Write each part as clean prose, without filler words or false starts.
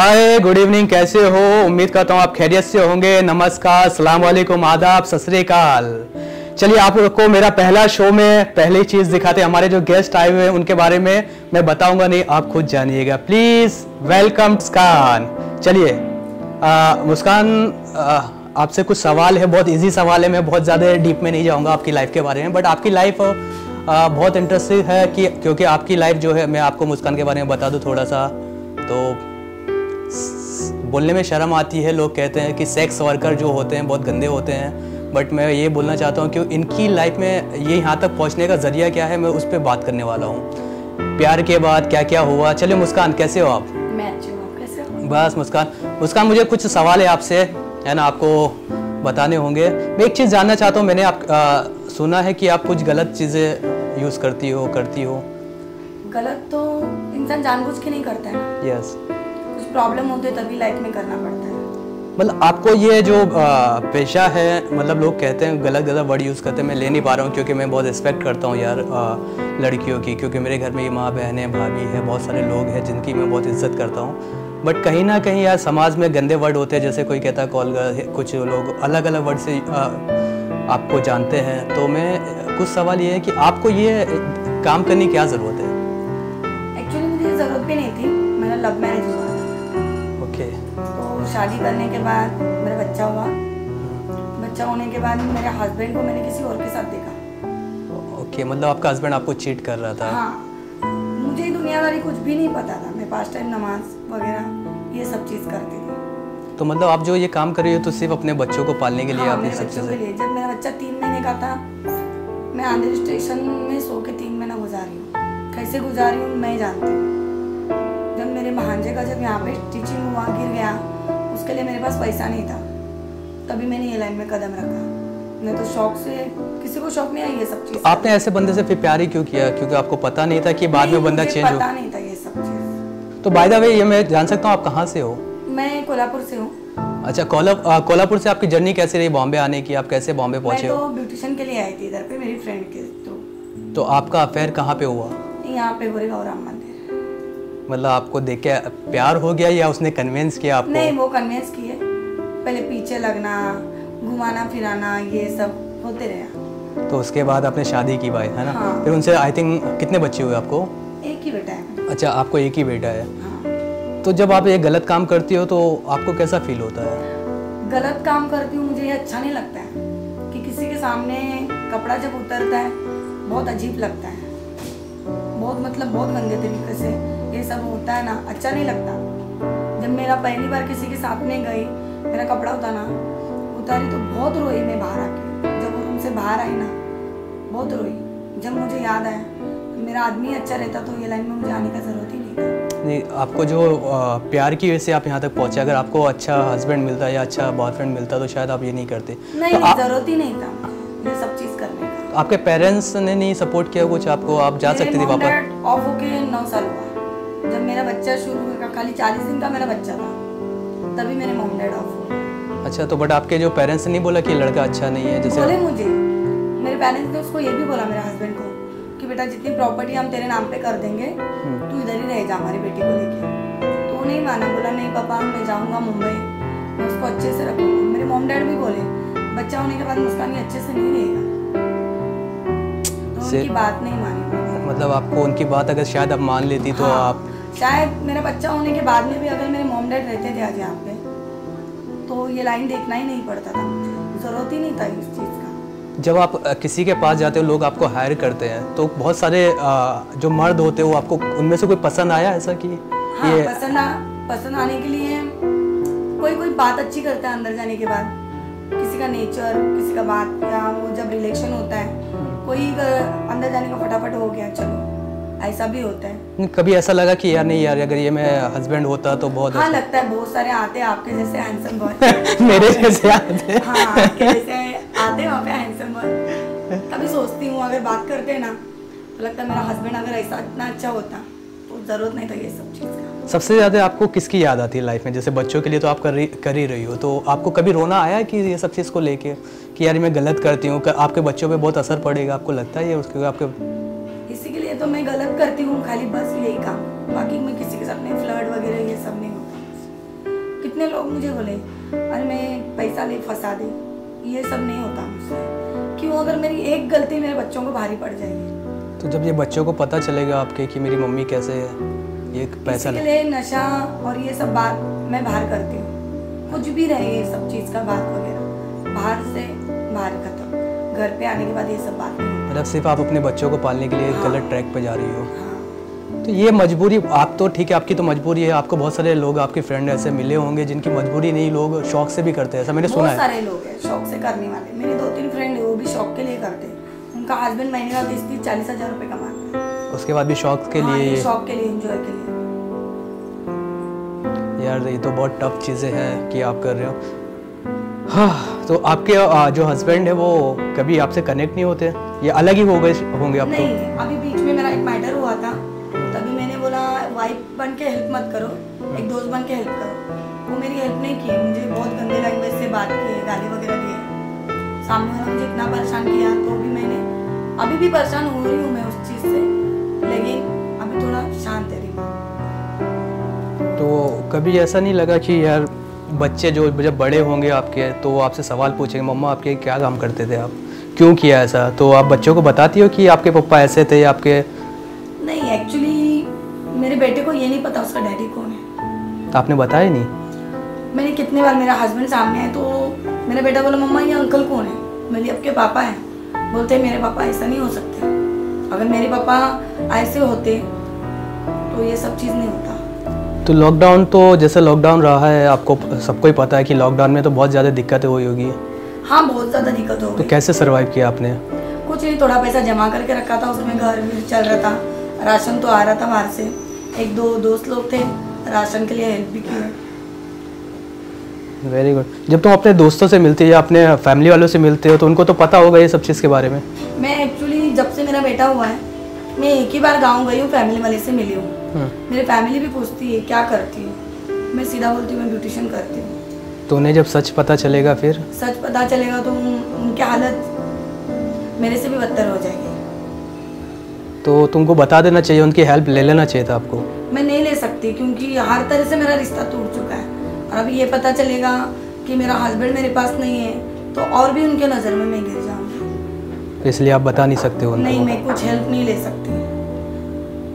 हाय, good evening. कैसे हो? उम्मीद करता हूँ आप खैरियत से होंगे। नमस्कार, सलाम वालेकुम, आदाब, सत श्री अकाल। चलिए, आपको मेरा पहला शो में पहली चीज दिखाते हैं। हमारे जो गेस्ट आए हुए हैं उनके बारे में मैं बताऊंगा नहीं, आप खुद जानिएगा। प्लीज वेलकम मुस्कान। चलिए मुस्कान, आपसे कुछ सवाल है, बहुत इजी सवाल है। मैं बहुत ज़्यादा डीप में नहीं जाऊंगा आपकी लाइफ के बारे में, बट आपकी लाइफ बहुत इंटरेस्टिंग है क्योंकि आपकी लाइफ जो है, मैं आपको मुस्कान के बारे में बता दूं थोड़ा सा। तो बोलने में शर्म आती है। लोग कहते हैं कि सेक्स वर्कर जो होते हैं बहुत गंदे होते हैं, बट मैं ये बोलना चाहता हूँ कि इनकी लाइफ में ये यहाँ तक पहुँचने का जरिया क्या है, मैं उस पर बात करने वाला हूँ। प्यार के बाद क्या क्या हुआ। चलिए मुस्कान, कैसे हो आप? मैं अच्छी हूँ, आप कैसे हो? बस मुस्कान, मुझे कुछ सवाल है आपसे, है ना, आपको बताने होंगे। मैं एक चीज़ जानना चाहता हूँ। मैंने सुना है कि आप कुछ गलत चीज़ें यूज़ करती हो। गलत तो इंसान जानबूझ के नहीं करता है ना। यस। कुछ प्रॉब्लम होते तभी लाइफ में करना पड़ता है। मतलब आपको ये जो पेशा है, मतलब लोग कहते हैं गलत वर्ड यूज़ करते हैं, मैं ले नहीं पा रहा हूँ क्योंकि मैं बहुत रिस्पेक्ट करता हूँ यार लड़कियों की, क्योंकि मेरे घर में ये माँ बहन है, भाभी है, बहुत सारे लोग हैं जिनकी मैं बहुत इज्जत करता हूँ। बट कहीं ना कहीं यार समाज में गंदे वर्ड होते हैं, जैसे कोई कहता है कॉल गर्ल, कुछ लोग अलग अलग वर्ड से आपको जानते हैं। तो मैं कुछ सवाल ये है कि आपको ये काम करने की क्या ज़रूरत है? एक्चुअली मुझे ज़रूरत भी नहीं थी, मेरा लव मैरिज हुआ था। ओके। तो शादी करने के बाद मेरा बच्चा हुआ। बच्चा होने के बाद मेरे हस्बैंड को मैंने किसी और के साथ देखा। ओके, मतलब आपका हस्बैंड आपको चीट कर रहा था? हाँ, मुझे दुनियादारी कुछ भी नहीं पता था। मैं 5 टाइम नमाज वगैरह ये सब चीज़ करती थी। तो मतलब आप जो ये काम कर रही हो तो सिर्फ अपने बच्चों को पालने के लिए? हाँ, आप मेरे बच्चों के लिए। जब मेरा बच्चा 3 महीने का था, मैं आंध्र स्टेशन में सो के 3 महीना गुजारी हूँ। कैसे गुजारी हूँ मैं जानती हूँ। जब मेरे भांजे का जब यहाँ पे स्टिचिंग हुआ, गिर गया, उसके लिए मेरे पास पैसा नहीं था, तभी मैंने ये लाइन में कदम रखा। मैं तो शौक से, किसी को शौक नहीं है ये सब चीज़। आपने ऐसे बंदे से फिर प्यार ही क्यों किया? क्योंकि आपको पता नहीं था कि बाद में बंदा चेंज हो? पता नहीं था ये सब चीज़। तो बाय द वे, ये मैं जान सकता हूँ आप कहाँ से हो? मैं कोल्हापुर से हूँ। अच्छा, कोल्हापुर से आपकी जर्नी कैसे रही बॉम्बे आने की? आप कैसे बॉम्बे पहुँचे हो? मैं तो ब्यूटिशियन के लिए आई थी इधर पे, मेरी फ्रेंड के थ्रू। तो आपका अफेयर कहाँ पे हुआ? यहाँ पे गोरेगांव राम मंदिर। मतलब आपको देख के प्यार हो गया या उसने कन्विंस किया आपको? नहीं, वो कन्विंस किए। पहले पीछे लगना, घुमाना फिराना, ये सब होते रहा। तो उसके बाद आपने शादी की भाई, है ना? हाँ। फिर उनसे आई थिंक कितने बच्चे हुए आपको? एक ही बेटा है। अच्छा, आपको एक ही बेटा है। हाँ। तो जब आप ये गलत काम करती हो तो आपको कैसा फील होता है? गलत काम करती हूँ, मुझे ये अच्छा नहीं लगता है कि किसी के सामने कपड़ा जब उतरता है बहुत अजीब लगता है। बहुत मतलब बहुत गंदे तरीके से ये सब होता है ना, अच्छा नहीं लगता। जब मेरा पहली बार किसी के साथ में गई, मेरा कपड़ा उतारी तो बहुत रोई मैं बाहर आके। जब वो रूम से बाहर आई ना, बहुत रोई। जब मुझे याद आया मेरा आदमी अच्छा रहता तो ये लाइन में मुझे आने का ज़रूरत ही नहीं था। नहीं, आपको जो प्यार की वजह से आप यहाँ तक पहुँचे, अगर आपको अच्छा हस्बैंड मिलता या अच्छा बॉयफ्रेंड मिलता तो शायद आप ये नहीं करते। नहीं, तो ज़रूरत ही नहीं था ये सब चीज़ करने का। तो आपके पेरेंट्स ने नहीं सपोर्ट किया कुछ आपको? आप जा सकती थी वापस? ऑफ होके 9 साल हुआ। जब मेरा बच्चा शुरू हुआ, खाली 40 दिन का मेरा बच्चा था, तभी मेरे मॉम डैड ऑफ हुए। अच्छा, तो बट आपके जो पेरेंट्स ने नहीं बोला कि लड़का अच्छा नहीं है? जैसे बोले मुझे, मेरे पेरेंट्स ने उसको ये भी बोला मेरे हस्बैंड को कि बेटा जितनी प्रॉपर्टी हम तेरे नाम पे कर देंगे, तू इधर ही रह जा हमारी बेटी को लेके। तो नहीं माना, बोला नहीं पापा मैं जाऊँगा मुंबई, मैं उसको अच्छे से रखूँगा। मेरे मॉम डैड भी बोले बच्चा होने के बाद मुस्कान अच्छे से नहीं रहेगा, तो उनकी बात नहीं मानी। मतलब आपको उनकी बात अगर शायद आप मान लेती तो हाँ, आप शायद मेरा बच्चा होने के बाद में भी अगर मेरे मॉम डैड रहते थे आज यहाँ पे तो ये लाइन देखना ही नहीं पड़ता था मुझे, ज़रूरत ही नहीं था इस चीज़ का। जब आप किसी के पास जाते हो, लोग आपको हायर करते हैं, तो बहुत सारे जो मर्द होते हैं वो आपको उनमें से कोई पसंद आया ऐसा कि? हाँ, ये पसंद आने के लिए कोई बात अच्छी करता है अंदर जाने के बाद, किसी का नेचर, किसी का बात, या वो जब रिलेशन होता है कोई अंदर जाने का फटाफट हो गया, चलो ऐसा भी होता है। कभी ऐसा लगा कि यार नहीं यार, अगर ये मैं हस्बैंड होता तो बहुत? हाँ, लगता है। बहुत सारे आते हैं आपके जैसे हैंडसम बॉय मेरे जैसे आते हैं। हाँ, आपके जैसे आते हैं वहाँ पे हैंडसम बॉय। कभी सोचती हूँ अगर बात करते हैं ना तो लगता है मेरा हस्बैंड अगर ऐसा इतना अच्छा होता तो ज़रूरत नहीं था ये सब चीज़ का। सबसे ज़्यादा आपको किसकी याद आती है लाइफ में? जैसे बच्चों के लिए तो आप कर ही रही हो, तो आपको कभी रोना आया कि ये सब चीज़ को लेके कि यार मैं गलत करती हूँ, आपके बच्चों पे बहुत असर पड़ेगा, आपको लगता है ये उसके आपके? इसी के लिए तो मैं गलत करती हूँ खाली, बस यही काम। बाकी मैं किसी के साथ नहीं, फ्लर्ट वगैरह ये सब नहीं होता। कितने लोग मुझे बोले अरे मैं पैसा ले फंसा दे, ये सब नहीं होता मुझसे। क्यों? अगर मेरी एक गलती मेरे बच्चों को भारी पड़ जाएगी। तो जब ये बच्चों को पता चलेगा आपके कि मेरी मम्मी कैसे ये पैसा के लिए नशा और ये सब बात मैं बाहर करती हूँ, कुछ भी रहे ये सब चीज़ का बात वगैरह बाहर से बाहर खत्म, घर पे आने के बाद ये सब बात नहीं। मतलब सिर्फ आप अपने बच्चों को पालने के लिए हाँ। गलत ट्रैक पे जा रही हो। हाँ। तो ये मजबूरी, आप तो ठीक है आपकी तो मजबूरी है, आपको बहुत सारे लोग आपके फ्रेंड ऐसे मिले होंगे जिनकी मजबूरी नहीं, लोग शौक से भी करते हैं, ऐसा मैंने सुना है। बहुत सारे लोग हैं शौक से करने वाले, मेरे 2-3 फ्रेंड है वो भी शौक के लिए करते हैं। उनका हस्बैंड महीने का 30-40 हज़ार रुपये कमाते हैं, उसके बाद भी शौक के लिए। शौक के लिए, एंजॉय के लिए। यार ये तो बहुत टफ चीज़ें हैं कि आप कर रहे हो। हाँ, तो आपके जो हस्बैंड है वो कभी आपसे कनेक्ट नहीं होते, ये अलग ही हो गए होंगे आप? नहीं, अभी बीच में मेरा एक मैटर हुआ था, तभी मैंने बोला वाइफ बन के हेल्प मत करो, एक दोस्त बन के हेल्प करो। वो मेरी हेल्प नहीं की, मुझे बहुत गंदे लैंग्वेज से बात की, गाली वगैरह दिए, सामने वाला मुझे इतना परेशान किया। तो भी मैंने, अभी भी परेशान हो रही हूँ मैं उस चीज़ से, लेकिन अभी थोड़ा शांत है। तो कभी ऐसा नहीं लगा कि यार बच्चे जो जब बड़े होंगे आपके तो वो आपसे सवाल पूछेंगे मम्मा आपके क्या काम करते थे, आप क्यों किया ऐसा? तो आप बच्चों को बताती हो कि आपके पापा ऐसे थे आपके? नहीं, एक्चुअली मेरे बेटे को ये नहीं पता उसका डैडी कौन है। आपने बताया नहीं? मैंने कितने बार, मेरा हस्बैंड सामने है तो मेरा बेटा बोला मम्मा ये अंकल कौन है? मेरे आपके पापा हैं। बोलते मेरे पापा ऐसा नहीं हो सकते, अगर मेरे पापा ऐसे होते तो ये सब चीज़ नहीं होता। तो लॉकडाउन, तो जैसे लॉकडाउन रहा है आपको सबको ही पता है कि लॉकडाउन में तो बहुत ज़्यादा दिक्कतें हुई होगी। हाँ, बहुत ज़्यादा दिक्कत हो गई। तो कैसे सर्वाइव किया आपने? कुछ नहीं, थोड़ा पैसा जमा करके रखा था, उसमें घर भी चल रहा था, राशन तो आ रहा था बाहर से। 1-2 दोस्त लोग थे, राशन के लिए हेल्प भी की है। Very good. जब तुम अपने दोस्तों से मिलती हो या अपने फैमिली वालों से मिलते हो तो उनको तो पता होगा ये सब चीज़ के बारे में? मैं एक्चुअली जब से मेरा बेटा हुआ है मैं एक ही बार गाँव गई हूँ, फैमिली वाले से मिली हूँ। मेरी फैमिली भी पूछती है क्या करती है, मैं सीधा बोलती हूँ मैं ब्यूटिशियन करती हूँ। तो उन्हें जब सच पता चलेगा, फिर सच पता चलेगा तो उनकी हालत मेरे से भी बदतर हो जाएगी। तो तुमको बता देना चाहिए, उनकी हेल्प ले लेना चाहिए था आपको। मैं नहीं ले सकती क्योंकि हर तरह से मेरा रिश्ता टूट चुका है, और अभी ये पता चलेगा कि मेरा हस्बैंड मेरे पास नहीं है तो और भी उनके नज़र में मैं गिर जाऊँगी। इसलिए आप बता नहीं सकते हो उनको? नहीं, मैं कुछ हेल्प नहीं ले सकती।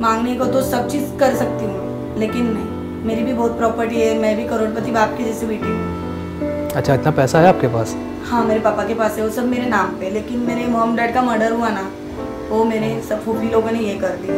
मांगने को तो सब चीज़ कर सकती हूँ, लेकिन नहीं, मेरी भी बहुत प्रॉपर्टी है, मैं भी करोड़पति बाप की जैसी बेटी हूँ। अच्छा, इतना पैसा है आपके पास? हाँ, मेरे पापा के पास है, वो सब मेरे नाम पे, लेकिन मेरे मॉम डैड का मर्डर हुआ ना, वो मेरे सब फूफी लोगों ने ये कर दिया।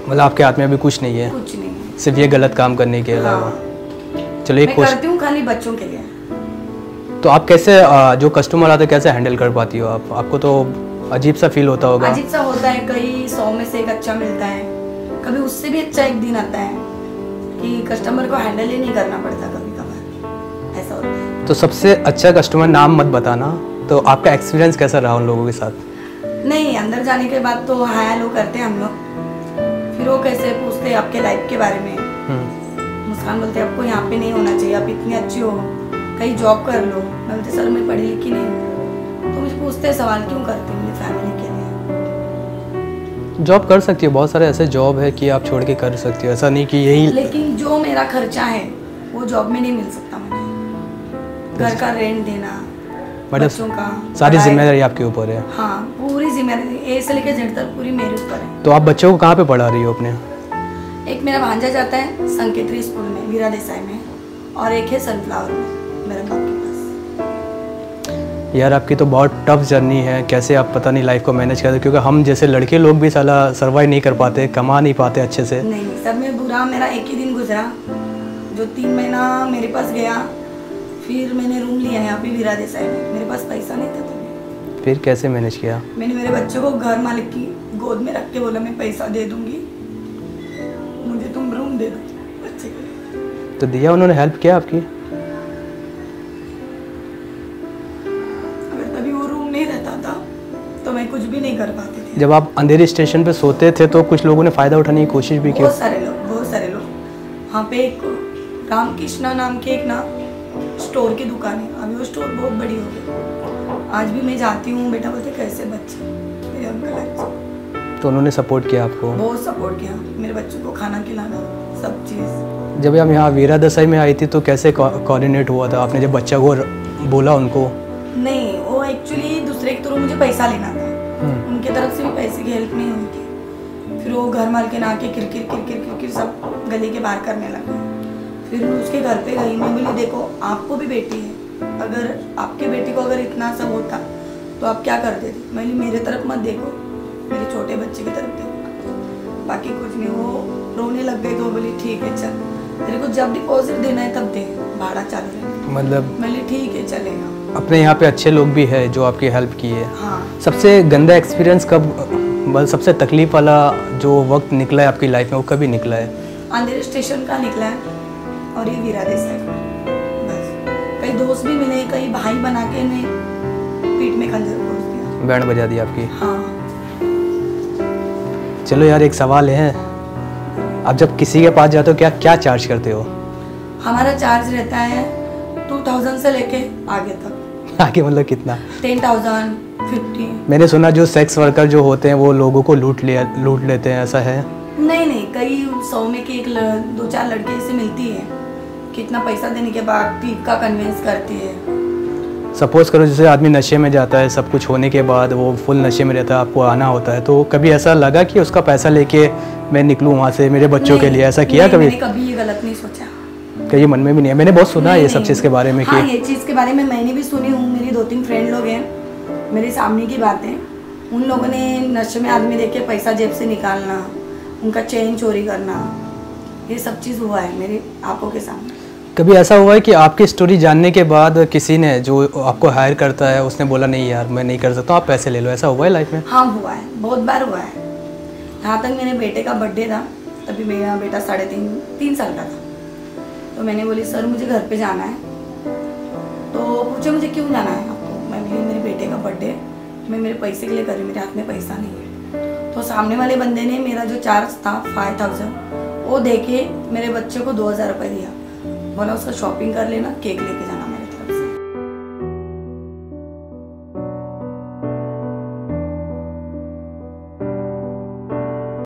मतलब आपके हाथ में अभी कुछ नहीं है? कुछ नहीं है, सिर्फ ये गलत काम करने के अलावा। हाँ। चलो एक मैं करती हूँ खाली बच्चों के लिए। तो आप कैसे जो कस्टमर आते कैसे हैंडल कर पाती हो आप? आपको तो अजीब सा फील होता होगा। अजीब सा होता है, कई 100 में से एक अच्छा मिलता है, कभी उससे भी अच्छा एक दिन आता है कि कस्टमर को हैंडल ही नहीं करना पड़ता, कभी कभार ऐसा होता है। तो सबसे अच्छा कस्टमर, नाम मत बताना, तो आपका एक्सपीरियंस कैसा रहा उन लोगों के साथ? नहीं, अंदर जाने के बाद तो हाय हेलो करते हैं हम लोग, फिर वो कैसे पूछते हैं आपके लाइफ के बारे में। मुस्कान बोलते आपको यहाँ पे नहीं होना चाहिए, आप इतनी अच्छी हो, कहीं जॉब कर लो। मैं बोलते सर मैं पढ़ी लिखी नहीं हूँ। तो मुझे पूछते सवाल क्यों करती हूँ, मेरी फैमिली के लिए। जॉब कर सकती हो, बहुत सारे ऐसे जॉब है कि आप छोड़ के कर सकती हो, ऐसा नहीं कि यही। लेकिन जो मेरा खर्चा है वो जॉब में नहीं मिल सकता मुझे। घर का रेंट देना, बच्चों का सारी जिम्मेदारी आपके ऊपर है। हाँ, पूरी जिम्मेदारी ए से लेकर जेड तक पूरी मेरे ऊपर है। तो आप बच्चों को कहाँ पे पढ़ा रही हो अपने? एक मेरा भांजा जाता है संकेतरी स्कूल में, वीरा देसाई में, और एक है सनफ्लावर में मेरे बाप के पास। यार आपकी तो बहुत टफ जर्नी है, कैसे आप पता नहीं लाइफ को मैनेज करते, क्योंकि हम जैसे लड़के लोग भी साला सर्वाइव नहीं कर पाते, कमा नहीं पाते अच्छे से। नहीं, सब में बुरा मेरा एक ही दिन गुजरा जो 3 महीना मेरे पास गया, फिर मैंने रूम लिया यहाँ पे वीरा देसाई में, मेरे पास पैसा नहीं था तभी। फिर कैसे मैनेज किया? मैंने मेरे बच्चों को घर मालिक की गोद में रख के बोला मैं पैसा दे दूंगी, मुझे तुम रूम दे दो बच्चे को। तो दिया उन्होंने, हेल्प किया आपकी? अगर तभी वो रूम नहीं रहता था तो मैं कुछ भी नहीं कर पाती थी। जब आप अंधेरी स्टेशन पे सोते थे तो कुछ लोगों ने फ़ायदा उठाने की कोशिश भी की? बहुत सारे लोग वहाँ पे एक रामकृष्णा नाम के एक ना स्टोर की दुकान है, अभी वो स्टोर बहुत बड़ी हो गई। आज भी मैं जाती हूँ, बेटा बोलते कैसे बच्चे, मेरे अंकल अच्छे। तो उन्होंने सपोर्ट किया आपको? बहुत सपोर्ट किया, मेरे बच्चों को खाना खिलाना, सब चीज़। जब हम यहाँ वीरा दसाई में आई थी तो कैसे कोऑर्डिनेट हुआ था आपने जब बच्चा को बोला उनको? नहीं, वो एक्चुअली दूसरे के थ्रू मुझे पैसा लेना था, उनके तरफ से भी पैसे की हेल्प नहीं हुई थी। फिर वो घर मालकिन आके किरकिर सब गली के बाहर करने लगे। फिर उसके घर पे गई, मैं बोली देखो आपको भी बेटी है, अगर आपके बेटी को अगर इतना सब होता तो आप क्या कर देती। मैं बोली मेरे तरफ मत देखो, मेरे छोटे बच्चे की तरफ देखो, बाकी कुछ नहीं। वो रोने लग गई तो बोली ठीक है चल, तेरे को जब डिपॉजिट देना है तब दे, भाड़ा चालू है। मतलब मैं बोली ठीक है चलेगा। अपने यहाँ पे अच्छे लोग भी है जो आपकी हेल्प किए। हाँ। सबसे गंदा एक्सपीरियंस कब, बस सबसे तकलीफ वाला जो वक्त निकला है आपकी लाइफ में वो कभी निकला है? अंधेरे स्टेशन का निकला है और ये वीरा देसाई का। बस कई दोस्त भी मिले, कई भाई बना के ने पीठ में खंजर घोंस दिया, बैंड बजा दी आपकी। हाँ। चलो यार एक सवाल है, आप जब किसी के पास जाते हो क्या चार्ज करते हो? हमारा चार्ज रहता है 2000 से लेके आगे तक। आगे मतलब कितना? 10,000, 50। मैंने सुना जो सेक्स वर्कर जो होते हैं वो लोगों को लूट लेते हैं, ऐसा है? नहीं, कई 100 में के 2-4 लड़के ऐसे मिलती है, कितना पैसा देने के बाद टीप का कन्विंस करती है। सपोज करो जैसे आदमी नशे में जाता है, सब कुछ होने के बाद वो फुल नशे में रहता है, आपको आना होता है, तो कभी ऐसा लगा कि उसका पैसा लेके मैं निकलूँ वहाँ से मेरे बच्चों के लिए, ऐसा किया कभी? मैंने कभी ये गलत नहीं सोचा, कहीं मन में भी नहीं है। मैंने बहुत सुना है ये सब चीज़ के बारे में। हाँ, ये चीज़ के बारे में मैंने भी सुनी हूँ। मेरी 2-3 फ्रेंड लोग हैं, मेरे सामने की बातें, उन लोगों ने नशे में आदमी देख के पैसा जेब से निकालना, उनका चेन चोरी करना, ये सब चीज़ हुआ है मेरे आंखों के सामने। कभी ऐसा हुआ है कि आपकी स्टोरी जानने के बाद किसी ने जो आपको हायर करता है उसने बोला नहीं यार मैं नहीं कर सकता, आप पैसे ले लो, ऐसा हुआ है लाइफ में? हाँ हुआ है, बहुत बार हुआ है। यहाँ तक मेरे बेटे का बर्थडे था, तभी मेरा बेटा 3.5 साल का था, तो मैंने बोली सर मुझे घर पे जाना है। तो पूछे मुझे क्यों जाना है आपको? मैं बोली मेरे बेटे का बर्थडे, मैं मेरे पैसे के लिए कर रही हूँ, मेरे हाथ में पैसा नहीं है। तो सामने वाले बंदे ने मेरा जो चार्ज था 5000 वो दे के मेरे बच्चे को 2000 रुपये दिया, बोला उसका शॉपिंग कर लेना, केक लेके जाना।